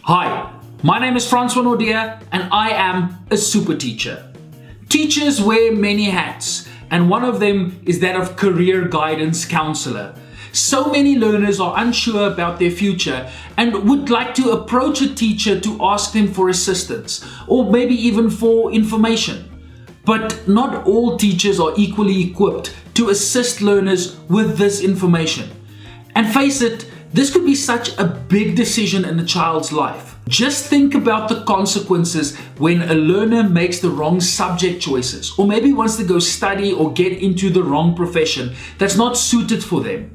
Hi, my name is Francois and I am a super teacher. Teachers wear many hats, and one of them is that of career guidance counselor. So many learners are unsure about their future and would like to approach a teacher to ask them for assistance or maybe even for information. But not all teachers are equally equipped to assist learners with this information. And face it, this could be such a big decision in a child's life. Just think about the consequences when a learner makes the wrong subject choices, or maybe wants to go study or get into the wrong profession that's not suited for them.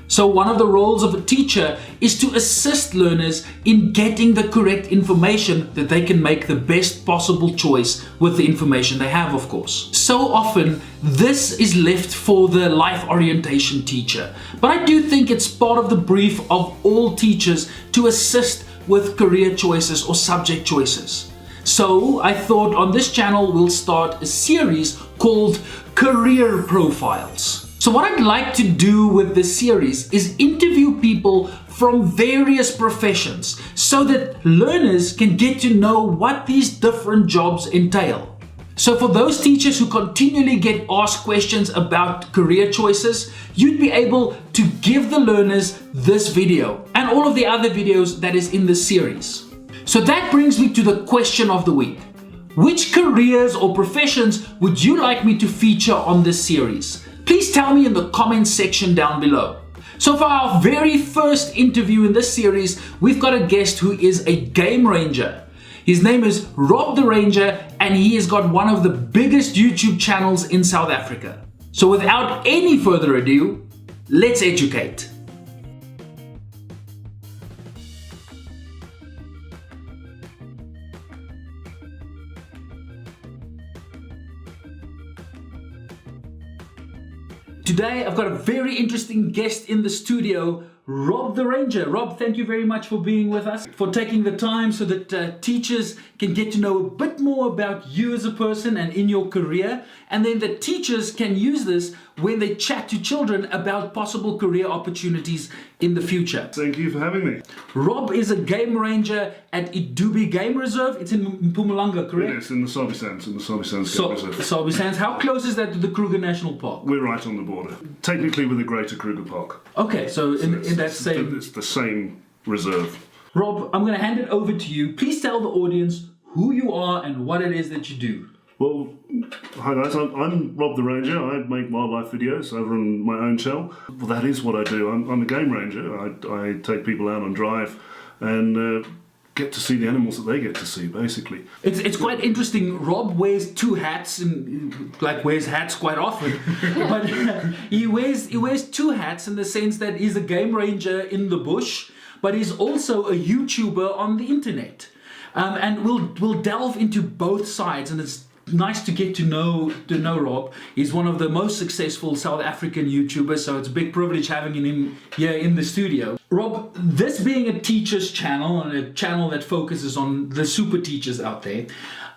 So one of the roles of a teacher is to assist learners in getting the correct information that they can make the best possible choice with the information they have, of course. So often, this is left for the life orientation teacher. But I do think it's part of the brief of all teachers to assist with career choices or subject choices. So I thought on this channel we'll start a series called Career Profiles. So what I'd like to do with this series is interview people from various professions so that learners can get to know what these different jobs entail. So for those teachers who continually get asked questions about career choices, you'd be able to give the learners this video and all of the other videos that is in this series. So that brings me to the question of the week. Which careers or professions would you like me to feature on this series? Please tell me in the comments section down below. So for our very first interview in this series, we've got a guest who is a game ranger. His name is Rob the Ranger, and he has got one of the biggest YouTube channels in South Africa. So without any further ado, let's educate. Today, I've got a very interesting guest in the studio, Rob the Ranger. Rob, thank you very much for being with us, for taking the time so that teachers can get to know a bit more about you as a person and in your career. And then the teachers can use this when they chat to children about possible career opportunities in the future. Thank you for having me. Rob is a game ranger at Idubi Game Reserve. It's in Mpumalanga, correct? Yes, in the Sabi Sands Game Reserve. Sabi Sands. How close is that to the Kruger National Park? We're right on the border. Technically with the Greater Kruger Park. Okay, so in that same... It's the same reserve. Rob, I'm going to hand it over to you. Please tell the audience who you are and what it is that you do. Well, hi guys, I'm Rob the Ranger. I make wildlife videos over on my own channel. Well, that is what I do. I'm a game ranger. I take people out on drive and get to see the animals that they get to see, basically. It's quite interesting. Rob wears two hats, and wears hats quite often. But he wears two hats in the sense that he's a game ranger in the bush, but he's also a YouTuber on the internet. And we'll delve into both sides, and it's nice to get to know Rob. He's one of the most successful South African YouTubers, so it's a big privilege having him here in the studio. Rob, this being a teacher's channel and a channel that focuses on the super teachers out there,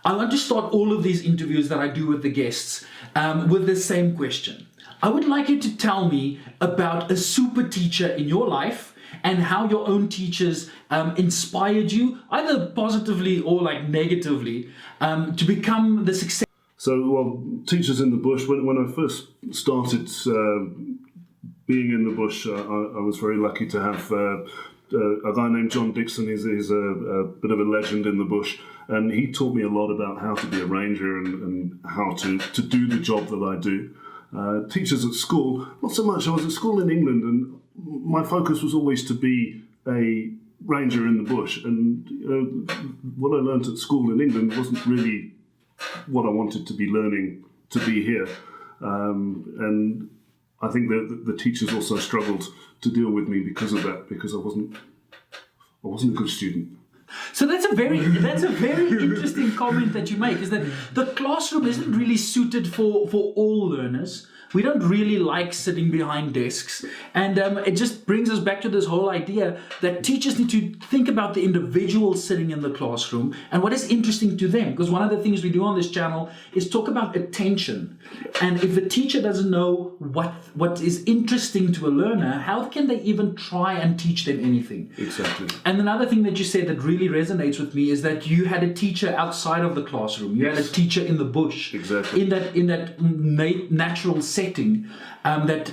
I want to start all of these interviews that I do with the guests with the same question. I would like you to tell me about a super teacher in your life and how your own teachers inspired you, either positively or negatively, to become the success. So, well, teachers in the bush, when I first started being in the bush, I was very lucky to have a guy named John Dixon. He's a bit of a legend in the bush, and he taught me a lot about how to be a ranger and how to do the job that I do. Teachers at school, not so much. I was at school in England, and my focus was always to be a ranger in the bush, and what I learned at school in England wasn't really what I wanted to be learning to be here, and I think that the teachers also struggled to deal with me because of that, because I wasn't a good student. So that's a very interesting comment that you make, is that the classroom isn't really suited for all learners. We don't really like sitting behind desks, and it just brings us back to this whole idea that teachers need to think about the individual sitting in the classroom and what is interesting to them, because one of the things we do on this channel is talk about attention. And if the teacher doesn't know what is interesting to a learner, how can they even try and teach them anything? Exactly. And another thing that you said that really really resonates with me is that you had a teacher outside of the classroom. You had a teacher in the bush. Exactly. In that natural setting, that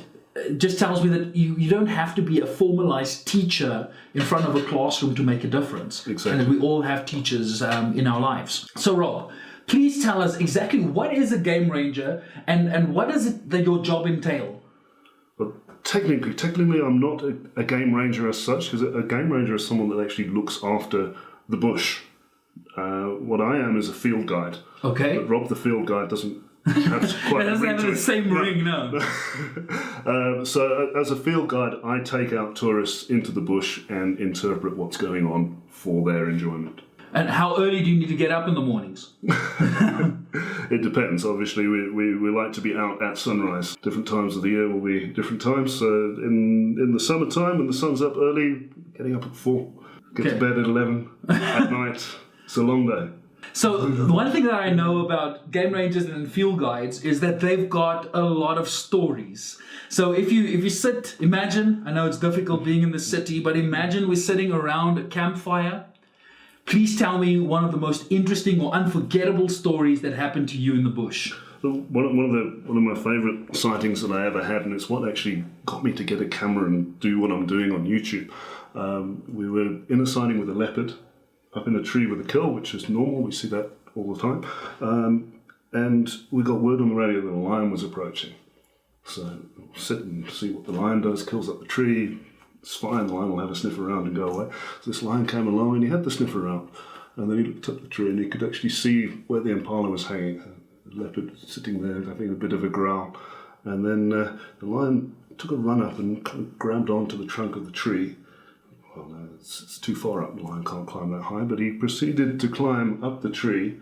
just tells me that you don't have to be a formalized teacher in front of a classroom to make a difference. Exactly. And that we all have teachers in our lives. So Rob, please tell us exactly what is a game ranger and what is it that your job entail? Well, technically, I'm not a game ranger as such, because a game ranger is someone that actually looks after the bush. What I am is a field guide. Okay. But Rob the field guide doesn't have quite It doesn't have the same ring, no. So as a field guide, I take out tourists into the bush and interpret what's going on for their enjoyment. And how early do you need to get up in the mornings? It depends. Obviously, we like to be out at sunrise. Different times of the year will be different times. So in the summertime, when the sun's up early, getting up at 4, get to bed at 11 at night. It's a long day. So the one thing that I know about game rangers and field guides is that they've got a lot of stories. So if you sit, imagine, I know it's difficult being in the city, but imagine we're sitting around a campfire. Please tell me one of the most interesting or unforgettable stories that happened to you in the bush. One of my favourite sightings that I ever had, and it's what actually got me to get a camera and do what I'm doing on YouTube. We were in a sighting with a leopard up in a tree with a kill, which is normal. We see that all the time. And we got word on the radio that a lion was approaching. So we'll sit and see what the lion does, kills up the tree. It's fine, the lion will have a sniff around and go away. So this lion came along and he had the sniffer around. And then he looked up the tree and he could actually see where the impala was hanging. The leopard sitting there having a bit of a growl. And then the lion took a run up and kind of grabbed onto the trunk of the tree. Well, no, it's too far up, the lion can't climb that high. But he proceeded to climb up the tree,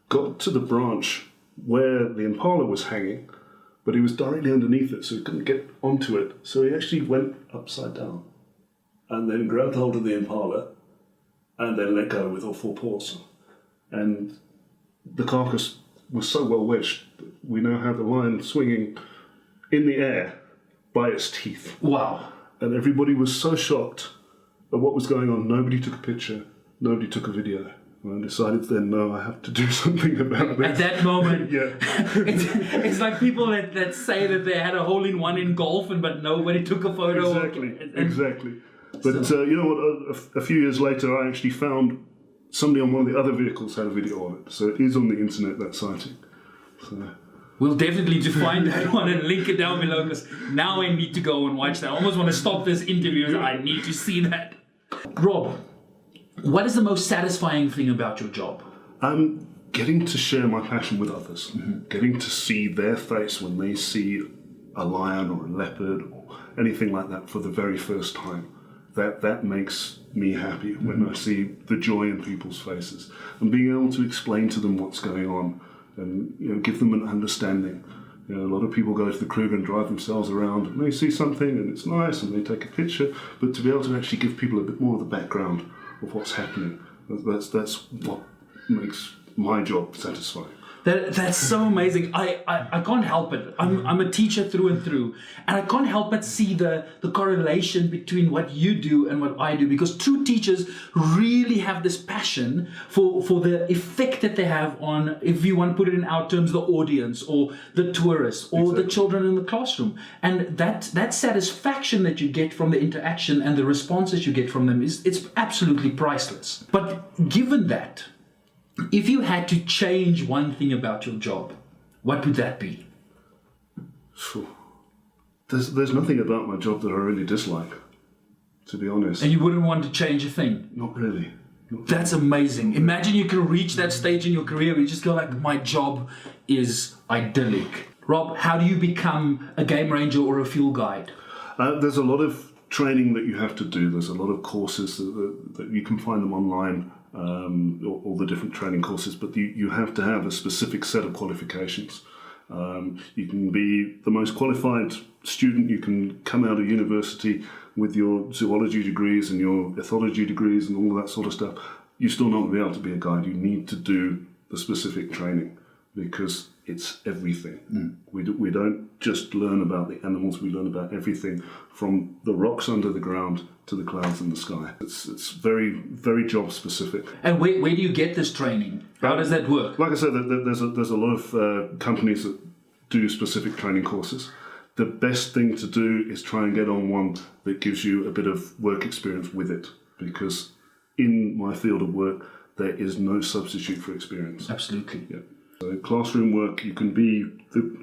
got to the branch where the impala was hanging, but he was directly underneath it, so he couldn't get onto it. So he actually went upside down and then grabbed hold of the impala and then let go with all 4 paws. And the carcass was so well wedged that we now had the lion swinging in the air by its teeth. Wow. And everybody was so shocked at what was going on. Nobody took a picture, nobody took a video. And I decided then, no, I have to do something about this. At that moment, Yeah. it's like people that say that they had a hole-in-one in golf, but nobody took a photo. Exactly. But you know what? A few years later, I actually found somebody on one of the other vehicles had a video of it. So it is on the internet, that sighting. So we'll definitely need to find that one and link it down below, because now I need to go and watch that. I almost want to stop this interview. I need to see that. Rob, what is the most satisfying thing about your job? Getting to share my passion with others. Mm-hmm. Getting to see their face when they see a lion or a leopard or anything like that for the very first time. That makes me happy when I see the joy in people's faces. And being able to explain to them what's going on and give them an understanding. A lot of people go to the Kruger and drive themselves around and they see something and it's nice and they take a picture, but to be able to actually give people a bit more of the background of what's happening, that's what makes my job satisfying. That's so amazing. I can't help it. I'm a teacher through and through, and I can't help but see the correlation between what you do and what I do, because true teachers really have this passion for the effect that they have on, if you want to put it in our terms, the audience or the tourists or the children in the classroom. And that satisfaction that you get from the interaction and the responses you get from them it's absolutely priceless. But given that, if you had to change one thing about your job, what would that be? There's nothing about my job that I really dislike, to be honest. And you wouldn't want to change a thing? Not really. That's amazing. Imagine you can reach that stage in your career where you just go like, my job is idyllic. Rob, how do you become a game ranger or a field guide? There's a lot of training that you have to do. There's a lot of courses that you can find them online. All the different training courses, but you have to have a specific set of qualifications. You can be the most qualified student, you can come out of university with your zoology degrees and your ethology degrees and all of that sort of stuff. You're still not going to be able to be a guide. You need to do the specific training, because it's everything. We don't just learn about the animals, we learn about everything from the rocks under the ground to the clouds in the sky. It's very, very job specific. And where do you get this training? How does that work? Like I said, there's a lot of companies that do specific training courses. The best thing to do is try and get on one that gives you a bit of work experience with it, because in my field of work, there is no substitute for experience. Absolutely. Yeah. So classroom work, you can be,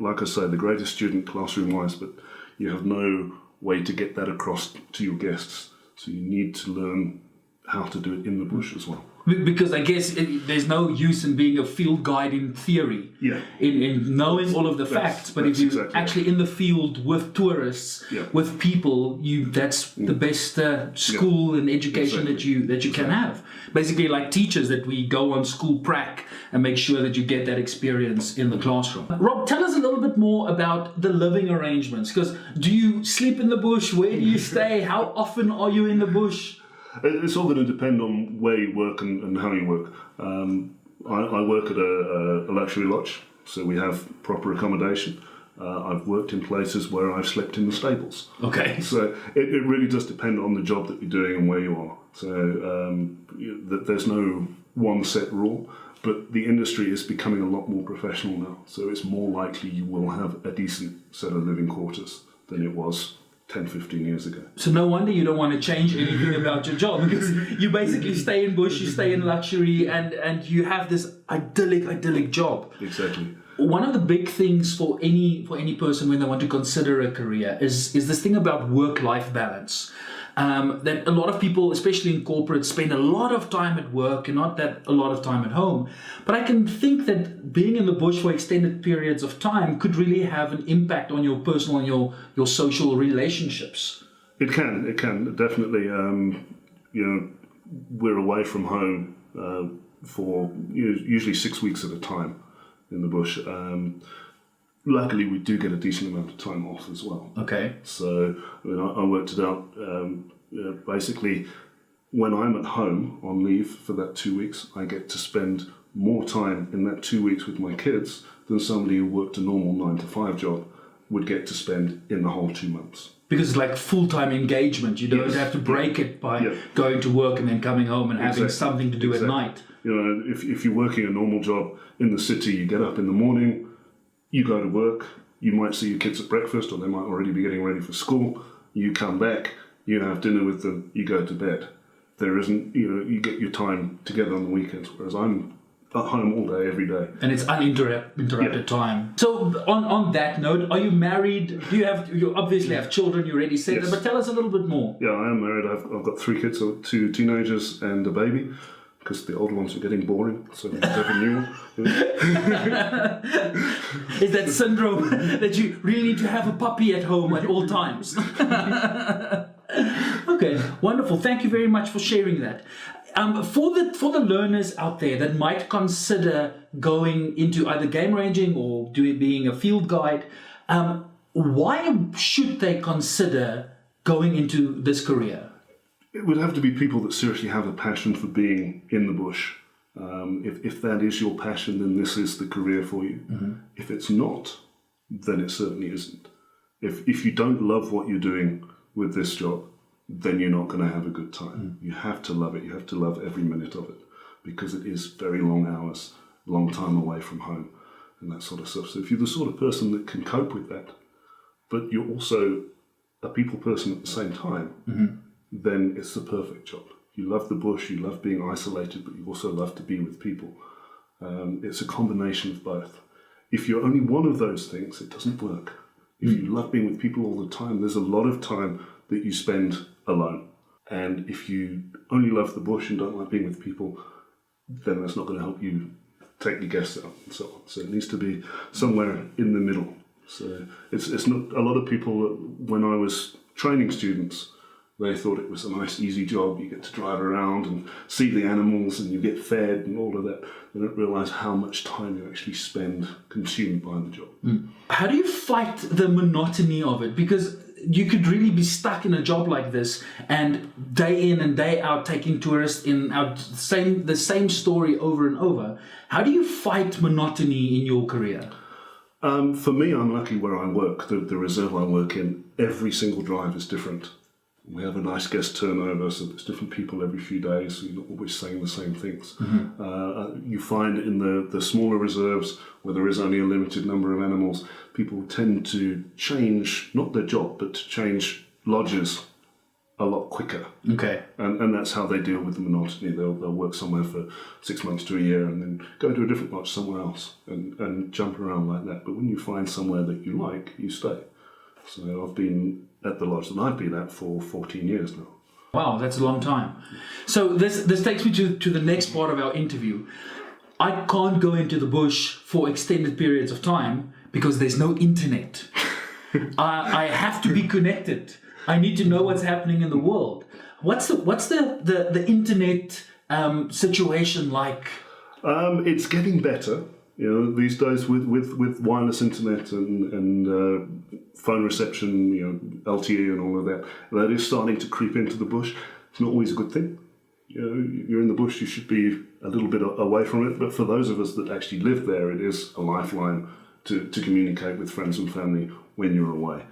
like I say, the greatest student classroom-wise, but you have no way to get that across to your guests. So you need to learn how to do it in the bush as well. Because I guess there's no use in being a field guide in theory, in knowing all of the facts, but if you're actually in the field with tourists, with people, that's the best school and education that you can have. Basically, like teachers, that we go on school prac and make sure that you get that experience in the classroom. Rob, tell us a little bit more about the living arrangements, because do you sleep in the bush? Where do you stay? How often are you in the bush? It's all going to depend on where you work and how you work. I work at a luxury lodge, so we have proper accommodation. I've worked in places where I've slept in the stables. Okay. So it really does depend on the job that you're doing and where you are. So there's no one set rule, but the industry is becoming a lot more professional now. So it's more likely you will have a decent set of living quarters than it was 10, 15 years ago. So no wonder you don't want to change anything about your job, because you basically stay in bush, you stay in luxury, and you have this idyllic job. Exactly. One of the big things for any person when they want to consider a career is this thing about work-life balance. That a lot of people, especially in corporate, spend a lot of time at work and not that a lot of time at home. But I can think that being in the bush for extended periods of time could really have an impact on your personal and your social relationships. It can definitely. We're away from home for usually 6 weeks at a time in the bush. Luckily, we do get a decent amount of time off as well. Okay. So I worked it out. Basically, when I'm at home on leave for that 2 weeks, I get to spend more time in that 2 weeks with my kids than somebody who worked a normal 9-to-5 job would get to spend in the whole 2 months. Because it's like full-time engagement. You don't have to break it by going to work and then coming home and having something to do at night. If you're working a normal job in the city, you get up in the morning, you go to work, you might see your kids at breakfast, or they might already be getting ready for school. You come back, you have dinner with them, you go to bed. There isn't, you get your time together on the weekends, whereas I'm at home all day, every day. And it's uninterrupted time. So on that note, are you married? You obviously have children, you already said that, but tell us a little bit more. Yeah, I am married. I've got 3 kids, 2 teenagers and a baby, because the old ones are getting boring, so we have a new one. Is that syndrome that you really need to have a puppy at home at all times? Okay, wonderful. Thank you very much for sharing that. For the learners out there that might consider going into either game ranging or being a field guide, why should they consider going into this career? It would have to be people that seriously have a passion for being in the bush. If that is your passion, then this is the career for you. Mm-hmm. If it's not, then it certainly isn't. If you don't love what you're doing with this job, then you're not going to have a good time. You have to love it. You have to love every minute of it, because it is very long hours, long time away from home, and that sort of stuff. So if you're the sort of person that can cope with that, but you're also a people person at the same time, then it's the perfect job. You love the bush, you love being isolated, but you also love to be with people. It's a combination of both. If you're only one of those things, it doesn't work. If you love being with people all the time, there's a lot of time that you spend alone. And if you only love the bush and don't like being with people, then that's not going to help you take your guests out and so on. So it needs to be somewhere in the middle. So it's not a lot of people, when I was training students, they thought it was a nice, easy job. You get to drive around and see the animals and you get fed and all of that. They don't realise how much time you actually spend consumed by the job. How do you fight the monotony of it? Because you could really be stuck in a job like this and day in and day out taking tourists in the same story over and over. How do you fight monotony in your career? For me, I'm lucky where I work. The reserve I work in, every single drive is different. We have a nice guest turnover, so there's different people every few days, so you're not always saying the same things. You find in the smaller reserves, where there is only a limited number of animals, people tend to change, not their job, but to change lodges a lot quicker. Okay. And that's how they deal with the monotony. They'll work somewhere for 6 months to a year and then go to a different lodge somewhere else and jump around like that. But when you find somewhere that you like, you stay. So I've been at the lodge that I've been at for 14 years now. Wow, that's a long time. So this takes me to the next part of our interview. I can't go into the bush for extended periods of time because there's no internet. I have to be connected. I need to know what's happening in the world. What's the internet situation like? It's getting better. You know, these days with wireless internet and phone reception, you know, LTE and all of that, that is starting to creep into the bush. It's not always a good thing. You know, you're in the bush, you should be a little bit away from it. But for those of us that actually live there, it is a lifeline to communicate with friends and family when you're away.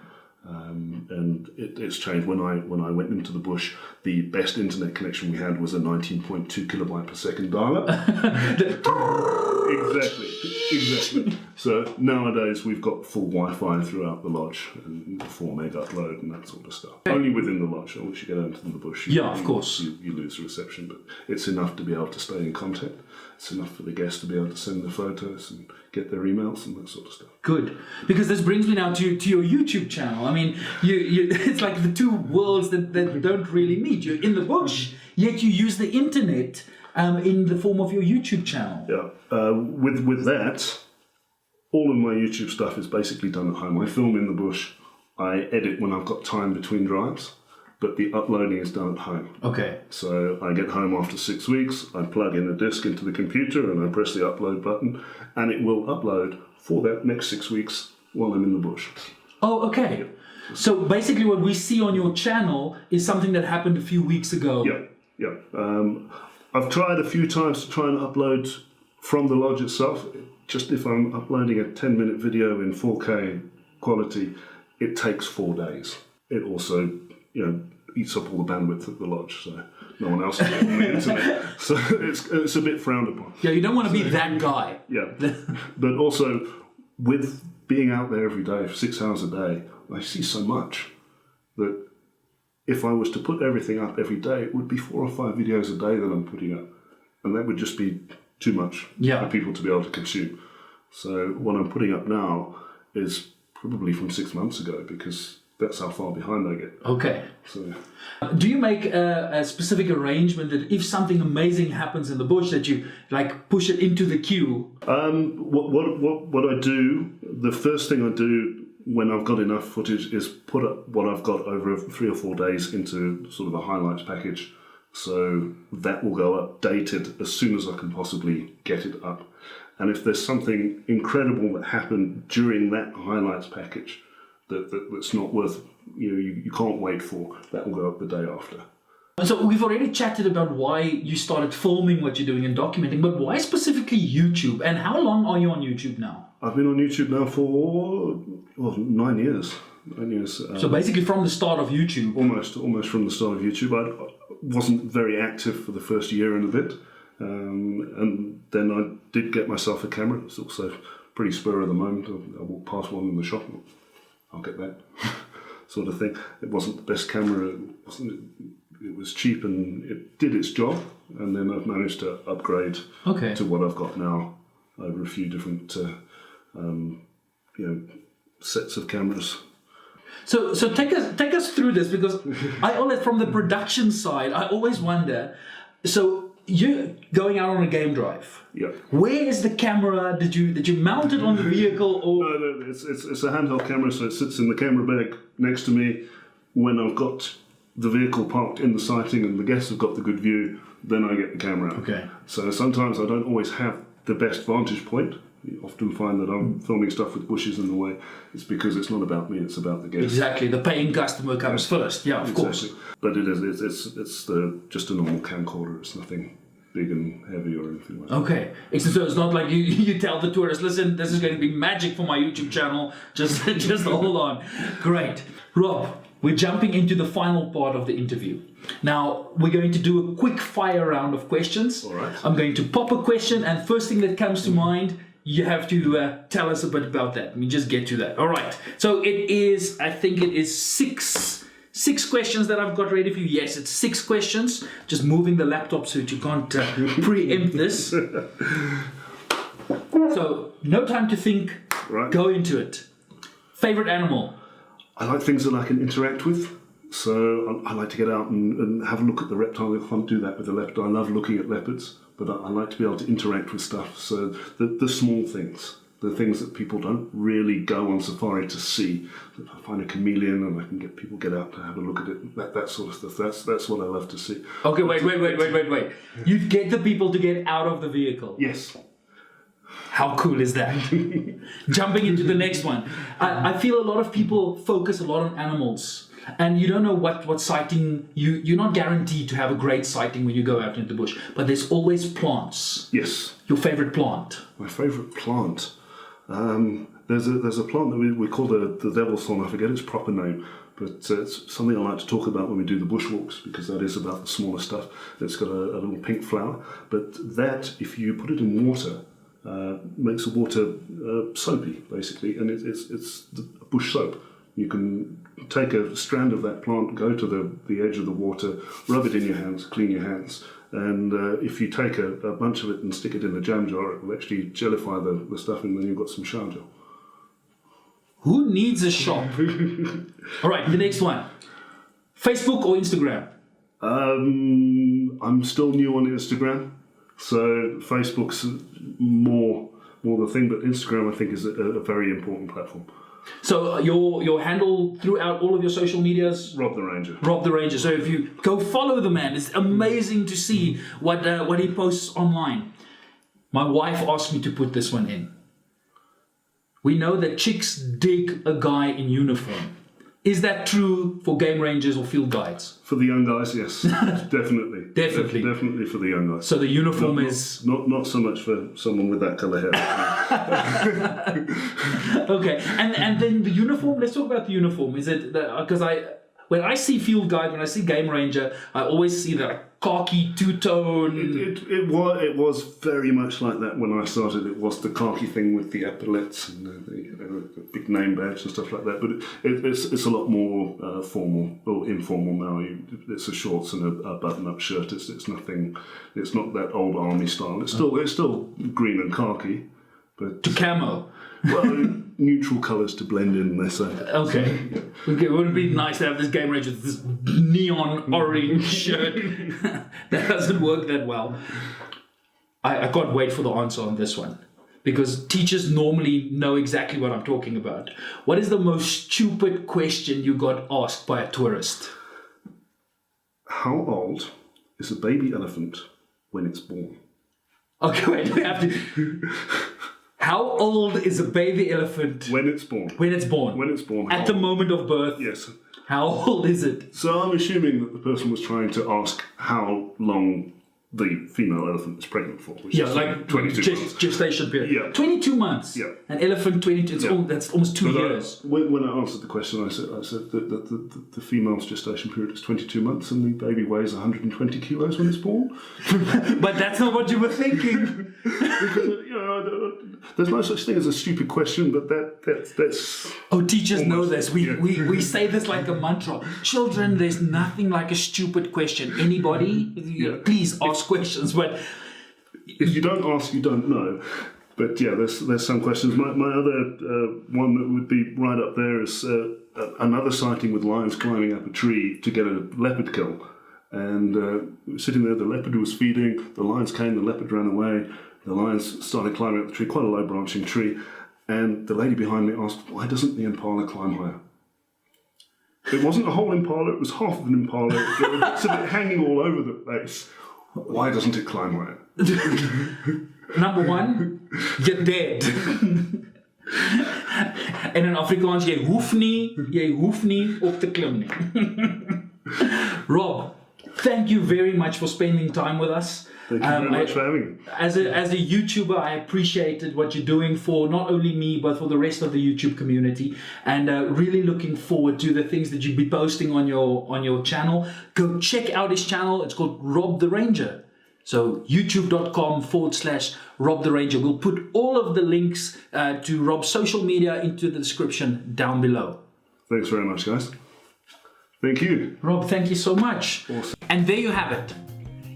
And it's changed. When I went into the bush, the best internet connection we had was a 19.2 kilobyte per second dial-up. Exactly. So nowadays we've got full Wi-Fi throughout the lodge and 4 meg upload and that sort of stuff. Only within the lodge. Once you get out into the bush, of course, you lose the reception. But it's enough to be able to stay in contact. It's enough for the guests to be able to send their photos and get their emails and that sort of stuff. Good, because this brings me now to your YouTube channel. I mean, you it's like the two worlds that don't really meet. You're in the bush, yet you use the internet in the form of your YouTube channel. Yeah, with that, all of my YouTube stuff is basically done at home. I film in the bush, I edit when I've got time between drives, but the uploading is done at home. Okay. So I get home after 6 weeks, I plug in a disc into the computer and I press the upload button, and it will upload for that next 6 weeks while I'm in the bush. Oh, okay. So basically what we see on your channel is something that happened a few weeks ago. Yeah. I've tried a few times to try and upload from the lodge itself. Just if I'm uploading a 10-minute video in 4K quality, it takes 4 days. It also, you know, eats up all the bandwidth at the lodge, so no one else is on the internet. So it's a bit frowned upon. Yeah, you don't want to be that guy. Yeah. But also, with being out there every day for 6 hours a day, I see so much that if I was to put everything up every day, it would be 4 or 5 videos a day that I'm putting up. And that would just be too much for people to be able to consume. So what I'm putting up now is probably from 6 months ago, because that's how far behind I get. Okay. So, do you make a specific arrangement that if something amazing happens in the bush, that you like push it into the queue? What I do, the first thing I do when I've got enough footage is put up what I've got over 3 or 4 days into sort of a highlights package. So that will go updated as soon as I can possibly get it up. And if there's something incredible that happened during that highlights package that's not worth, you can't wait for, that will go up the day after. So we've already chatted about why you started filming what you're doing and documenting, but why specifically YouTube? And how long are you on YouTube now? I've been on YouTube now for 9 years. 9 years. So basically from the start of YouTube? Almost from the start of YouTube. I wasn't very active for the first year and a bit. And then I did get myself a camera. It's also pretty spur of the moment. I walked past one in the shop. I'll get that sort of thing. It wasn't the best camera. It was cheap and it did its job. And then I've managed to upgrade to what I've got now over a few different sets of cameras. So take us through this, because I always, from the production side, I always wonder. So you're going out on a game drive. Yeah. Where is the camera? Did you mount it on the vehicle or? No, it's a handheld camera, so it sits in the camera bag next to me. When I've got the vehicle parked in the sighting and the guests have got the good view, then I get the camera out. Okay. So sometimes I don't always have the best vantage point, you often find that I'm filming stuff with bushes in the way. It's because it's not about me; it's about the guest. Exactly, the paying customer comes first. Yeah, of course. But it is. It's just a normal camcorder. It's nothing big and heavy or anything like that. Okay, so it's not like you tell the tourists, listen, this is going to be magic for my YouTube channel. Just hold on. Great, Rob. We're jumping into the final part of the interview. Now, we're going to do a quick fire round of questions. All right. I'm going to pop a question, and first thing that comes to mind, you have to tell us a bit about that. Let me just get to that. All right. So I think it is six questions that I've got ready for you. Yes, it's 6 questions. Just moving the laptop so that you can't preempt this. So, no time to think. Right. Go into it. Favorite animal? I like things that I can interact with. So I like to get out and have a look at the reptile. I can't do that with a leopard. I love looking at leopards, but I like to be able to interact with stuff. So the small things, the things that people don't really go on safari to see. I find a chameleon and I can get people get out to have a look at it. That sort of stuff. That's what I love to see. Okay, wait. You get the people to get out of the vehicle. Yes. How cool is that? Jumping into the next one. I feel a lot of people focus a lot on animals. And you don't know what sighting, you're not guaranteed to have a great sighting when you go out into the bush. But there's always plants. Yes. Your favorite plant? My favorite plant? There's a plant that we call the devil's thorn. I forget its proper name. But it's something I like to talk about when we do the bushwalks, because that is about the smaller stuff. It's got a little pink flower. But that, if you put it in water, makes the water soapy, basically, and it's a bush soap. You can take a strand of that plant, go to the edge of the water, rub it in your hands, clean your hands, and if you take a bunch of it and stick it in a jam jar, it will actually gellify the stuff, and then you've got some shower gel. Who needs a shop? All right, the next one. Facebook or Instagram? I'm still new on Instagram, so Facebook's more the thing, but Instagram I think is a very important platform. So your handle throughout all of your social medias? Rob the Ranger. Rob the Ranger. So if you go follow the man, it's amazing to see what he posts online. My wife asked me to put this one in. We know that chicks dig a guy in uniform. Is that true for game rangers or field guides? For the young guys, yes, definitely. Definitely for the young guys. So the uniform is not so much for someone with that colour hair. Okay, and then the uniform. Let's talk about the uniform. Is it because when I see field guide, when I see game ranger, I always see that khaki two-tone. It was very much like that when I started. It was the khaki thing with the epaulets and the big name badge and stuff like that. But it's a lot more formal or informal now. It's a shorts and a button-up shirt. It's nothing. It's not that old army style. It's still green and khaki, but to camo. Well, neutral colours to blend in, they say. Okay. Okay, wouldn't it be nice to have this game ranger with this neon orange shirt? That doesn't work that well. I can't wait for the answer on this one, because teachers normally know exactly what I'm talking about. What is the most stupid question you got asked by a tourist? How old is a baby elephant when it's born? Okay, wait, we have to... How old is a baby elephant? When it's born. When it's born. When it's born. At the moment of birth? Yes. How old is it? So I'm assuming that the person was trying to ask how long the female elephant is pregnant for. Which is like 22 months. Gestation period. Yeah. 22 months. Yeah. An elephant, 22, that's almost 2 years. When I answered the question, I said that the female's gestation period is 22 months and the baby weighs 120 kilos when it's born. But that's not what you were thinking. Because, there's no such thing as a stupid question, but that's... Oh, teachers know this. We say this like a mantra. Children, there's nothing like a stupid question. Anybody, please ask questions. But if you don't ask, you don't know. But yeah, there's some questions. My other one that would be right up there is another sighting with lions climbing up a tree to get a leopard kill. And sitting there, the leopard was feeding. The lions came, the leopard ran away. The lions started climbing up the tree, quite a low branching tree. And the lady behind me asked, why doesn't the impala climb higher? It wasn't a whole impala, it was half of an impala. There were bits of it hanging all over the place. Why doesn't it climb higher? Number one, you're dead. En in Afrikaans, jy hoef nie op te klim nie. Rob, thank you very much for spending time with us. Thank you very much for having me. As a YouTuber, I appreciated what you're doing for not only me, but for the rest of the YouTube community. And really looking forward to the things that you'll be posting on your channel. Go check out his channel. It's called Rob the Ranger. So youtube.com/Rob the Ranger. We'll put all of the links to Rob's social media into the description down below. Thanks very much, guys. Thank you. Rob, thank you so much. Awesome. And there you have it.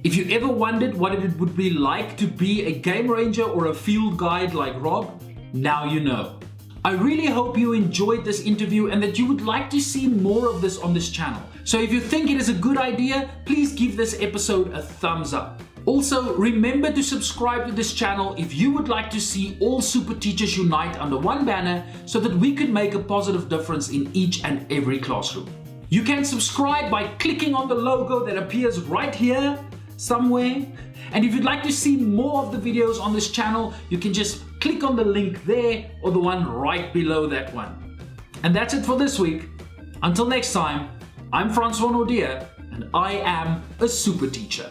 If you ever wondered what it would be like to be a game ranger or a field guide like Rob, now you know. I really hope you enjoyed this interview and that you would like to see more of this on this channel. So if you think it is a good idea, please give this episode a thumbs up. Also, remember to subscribe to this channel if you would like to see all super teachers unite under one banner so that we could make a positive difference in each and every classroom. You can subscribe by clicking on the logo that appears right here somewhere. And if you'd like to see more of the videos on this channel, you can just click on the link there or the one right below that one. And that's it for this week. Until next time, I'm Francois and I am a super teacher.